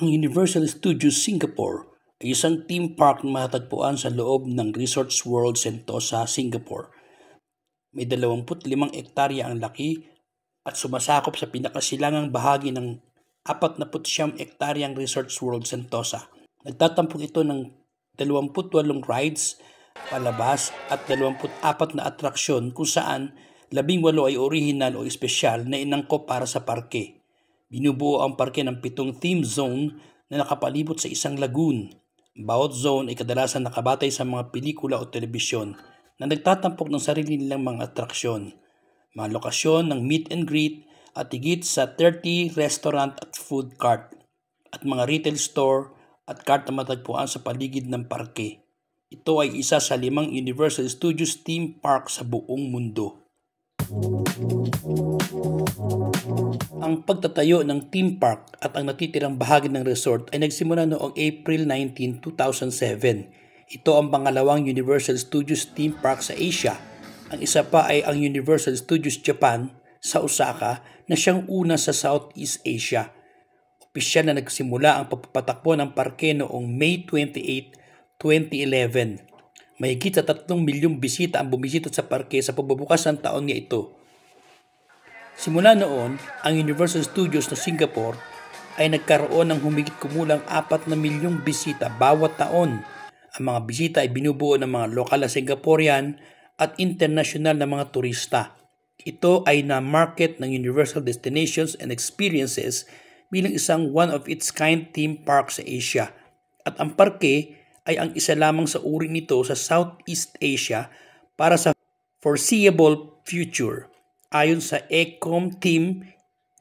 Ang Universal Studios Singapore ay isang theme park na matatagpuan sa loob ng Resorts World Sentosa, Singapore. May 25 ektarya ang laki at sumasakop sa pinakasilangang bahagi ng 49 ektaryang Resorts World Sentosa. Nagtatampok ito ng 28 rides, palabas at 24 na atraksyon kung saan 18 ay orihinal o espesyal na inangkop para sa parke. Binubuo ang parke ng 7 theme zone na nakapalibot sa isang lagoon. Bawat zone ay kadalasan nakabatay sa mga pelikula o telebisyon na nagtatampok ng sarili nilang mga atraksyon, mga lokasyon ng meet and greet at higit sa 30 restaurant at food cart at mga retail store at cart na matagpuan sa paligid ng parke. Ito ay isa sa 5 Universal Studios theme park sa buong mundo. Ang pagtatayo ng theme park at ang natitirang bahagi ng resort ay nagsimula noong April 19, 2007. Ito ang pangalawang Universal Studios theme park sa Asia. Ang isa pa ay ang Universal Studios Japan sa Osaka na siyang una sa Southeast Asia. Opisyal na nagsimula ang pagpapatakbo ng parke noong May 28, 2011. Mahigit sa 3 milyong bisita ang bumisita sa parke sa pagbubukas ng taon niya ito. Simula noon, ang Universal Studios ng Singapore ay nagkaroon ng humigit kumulang 4 na milyong bisita bawat taon. Ang mga bisita ay binubuo ng mga lokal na Singaporean at internasyonal na mga turista. Ito ay na-market ng Universal Destinations and Experiences bilang isang one-of-its-kind theme park sa Asia. At ang parke ay ang isa lamang sa uri nito sa Southeast Asia para sa foreseeable future. Ayon sa Ecom Team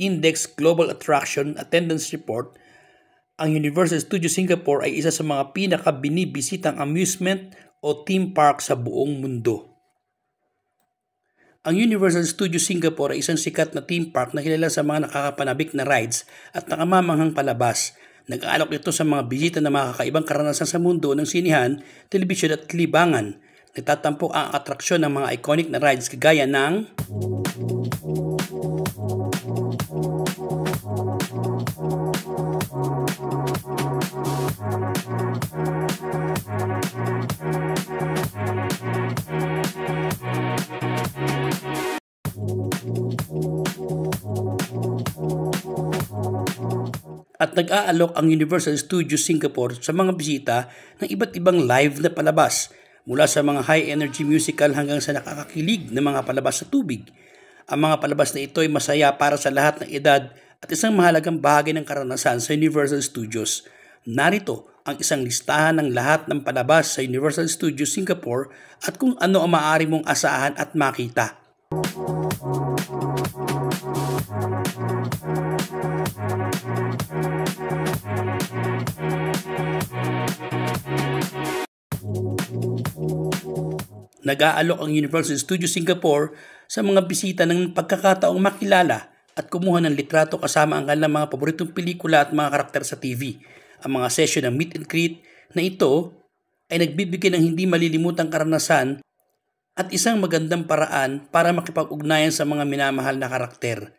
Index Global Attraction Attendance Report, ang Universal Studios Singapore ay isa sa mga pinaka-binibisitang amusement o theme park sa buong mundo. Ang Universal Studios Singapore ay isang sikat na theme park na kilala sa mga nakakapanabik na rides at nakamamanghang palabas. Nag-aalok ito sa mga bisita na makakaibang karanasan sa mundo ng sinihan, telebisyon at libangan. Nagtatampok ang atraksyon ng mga iconic na rides kagaya ng at nag-aalok ang Universal Studios Singapore sa mga bisita ng iba't ibang live na palabas, mula sa mga high-energy musical hanggang sa nakakakilig na mga palabas sa tubig. Ang mga palabas na ito ay masaya para sa lahat ng edad at isang mahalagang bahagi ng karanasan sa Universal Studios. Narito ang isang listahan ng lahat ng palabas sa Universal Studios Singapore at kung ano ang maaari mong asahan at makita. Nag-aalok ang Universal Studios Singapore sa mga bisita ng pagkakataong makilala at kumuha ng litrato kasama ang kanilang mga paboritong pelikula at mga karakter sa TV. Ang mga session ng meet and greet na ito ay nagbibigay ng hindi malilimutang karanasan at isang magandang paraan para makipag-ugnayan sa mga minamahal na karakter.